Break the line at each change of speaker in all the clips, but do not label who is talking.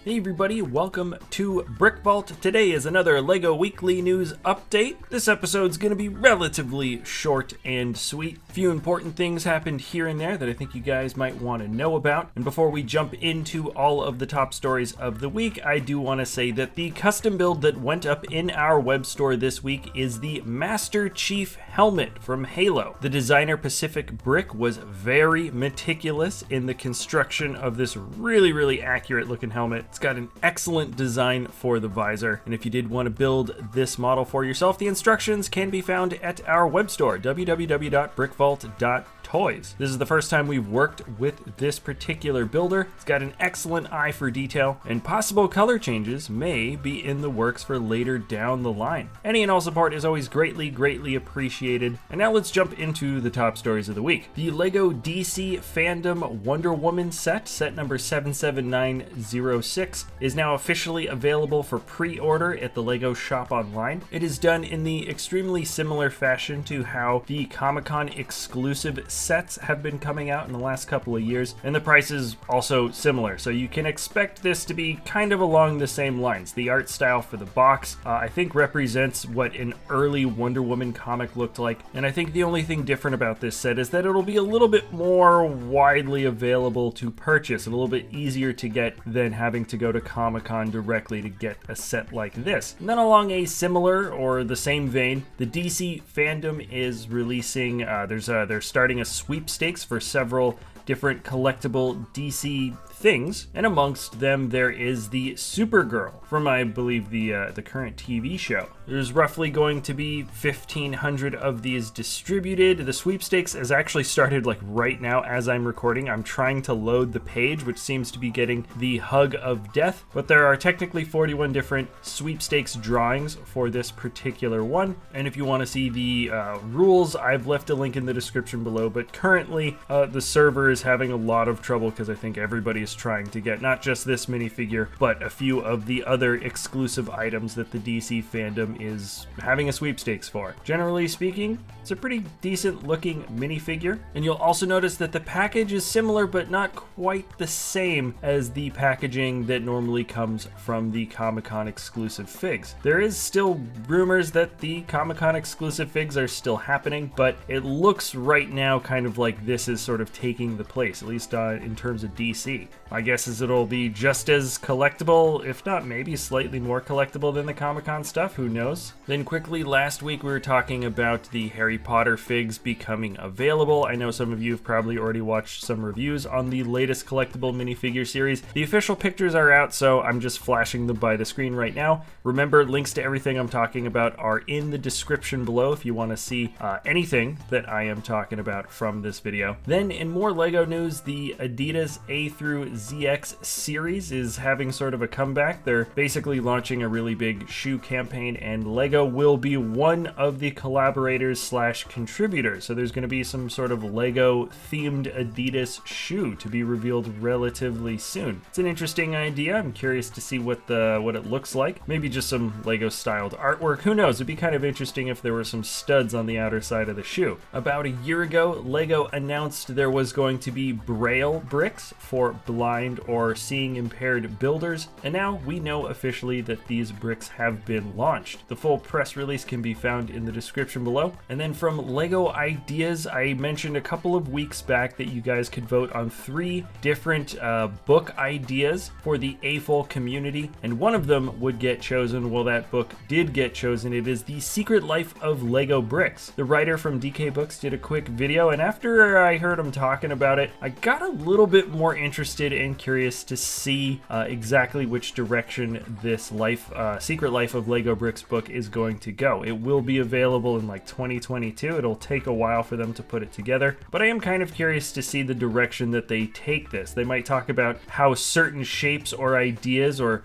Hey everybody, welcome to BrickVault. Today is another LEGO Weekly News update. This episode's going to be relatively short and sweet. A few important things happened here and there that I think you guys might want to know about. And before we jump into all of the top stories of the week, I do want to say that the custom build that went up in our web store this week is the Master Chief helmet from Halo. The designer Pacific Brick was very meticulous in the construction of this really accurate looking helmet. It's got an excellent design for the visor, and if you did want to build this model for yourself, the instructions can be found at our web store, www.brickvault.toys. This is the first time we've worked with this particular builder. It's got an excellent eye for detail, and possible color changes may be in the works for later down the line. Any and all support is always greatly appreciated. And now let's jump into the top stories of the week. The LEGO DC Fandome WonderWoman set number 77906, is now officially available for pre-order at the LEGO shop online. It is done in the extremely similar fashion to how the Comic-Con exclusive sets have been coming out in the last couple of years, and the price is also similar, so you can expect this to be kind of along the same lines. The art style for the box, I think, represents what an early Wonder Woman comic looked like, and I think the only thing different about this set is that it'll be a little bit more widely available to purchase, and a little bit easier to get than having to go to Comic-Con directly to get a set like this. And then along a similar or the same vein, the DC Fandome is releasing, they're starting a sweepstakes for several different collectible DC things, and amongst them there is the Supergirl from, I believe, the current TV show. There's roughly going to be 1,500 of these distributed. The sweepstakes has actually started like right now as I'm recording. I'm trying to load the page, which seems to be getting the hug of death, but there are technically 41 different sweepstakes drawings for this particular one. And if you want to see the rules, I've left a link in the description below, but currently the server is having a lot of trouble because I think everybody is trying to get not just this minifigure, but a few of the other exclusive items that the DC Fandome is having a sweepstakes for. Generally speaking, it's a pretty decent looking minifigure, and you'll also notice that the package is similar but not quite the same as the packaging that normally comes from the Comic-Con exclusive figs. There is still rumors that the Comic-Con exclusive figs are still happening, but it looks right now kind of like this is sort of taking the place, at least in terms of DC. My guess is it'll be just as collectible, if not maybe slightly more collectible than the Comic-Con stuff, who knows? Then quickly, last week we were talking about the Harry Potter figs becoming available. I know some of you have probably already watched some reviews on the latest collectible minifigure series. The official pictures are out, so I'm just flashing them by the screen right now. Remember, links to everything I'm talking about are in the description below if you want to see anything that I am talking about from this video. Then in more LEGO news, the Adidas A-ZX series is having sort of a comeback. They're basically launching a really big shoe campaign, and LEGO will be one of the collaborators slash contributors. So there's going to be some sort of LEGO themed Adidas shoe to be revealed relatively soon. It's an interesting idea. I'm curious to see what it looks like. Maybe just some LEGO styled artwork. Who knows? It'd be kind of interesting if there were some studs on the outer side of the shoe. About a year ago, LEGO announced there was going to be Braille bricks for blind or seeing impaired builders, and now we know officially that these bricks have been launched. The full press release can be found in the description below. And then from LEGO Ideas, I mentioned a couple of weeks back that you guys could vote on 3 different book ideas for the AFOL community, and one of them would get chosen. Well, that book did get chosen. It is The Secret Life of LEGO Bricks. The writer from DK Books did a quick video, and after I heard him talking about it, I got a little bit more interested and curious to see exactly which direction this Secret Life of LEGO Bricks book is going to go. It will be available in like 2022. It'll take a while for them to put it together, but I am kind of curious to see the direction that they take this. They might talk about how certain shapes or ideas or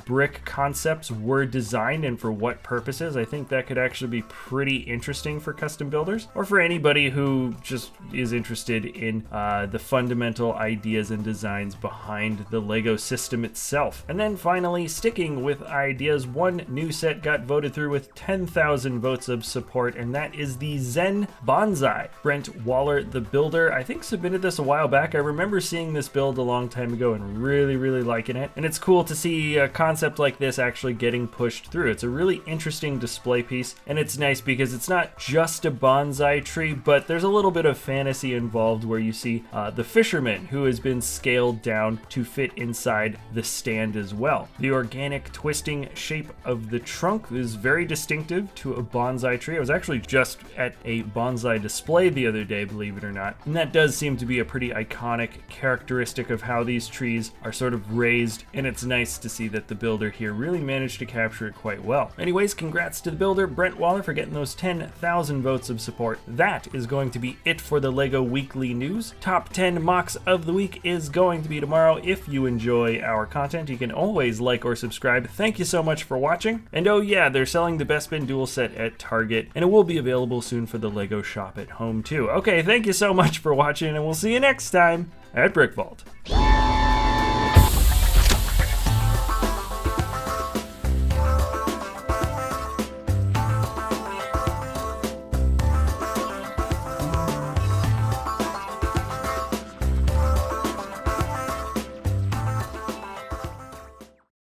brick concepts were designed and for what purposes. I think that could actually be pretty interesting for custom builders, or for anybody who just is interested in the fundamental ideas and designs behind the Lego system itself. And then finally, sticking with ideas, one new set got voted through with 10,000 votes of support, and that is the Zen Bonsai. Brent Waller, the builder, I think submitted this a while back. I remember seeing this build a long time ago and really liking it. And it's cool to see a concept like this actually getting pushed through. It's a really interesting display piece, and it's nice because it's not just a bonsai tree, but there's a little bit of fantasy involved where you see the fisherman who has been scaled down to fit inside the stand as well. The organic twisting shape of the trunk is very distinctive to a bonsai tree. I was actually just at a bonsai display the other day, believe it or not, and that does seem to be a pretty iconic characteristic of how these trees are sort of raised, and it's nice to see that the builder here really managed to capture it quite well. Anyways, congrats to the builder, Brent Waller, for getting those 10,000 votes of support. That is going to be it for the LEGO Weekly News. Top 10 mocks of the week is going to be tomorrow. If you enjoy our content, you can always like or subscribe. Thank you so much for watching. And oh yeah, they're selling the Bespin dual set at Target, and it will be available soon for the LEGO shop at home too. Okay, thank you so much for watching, and we'll see you next time at BrickVault.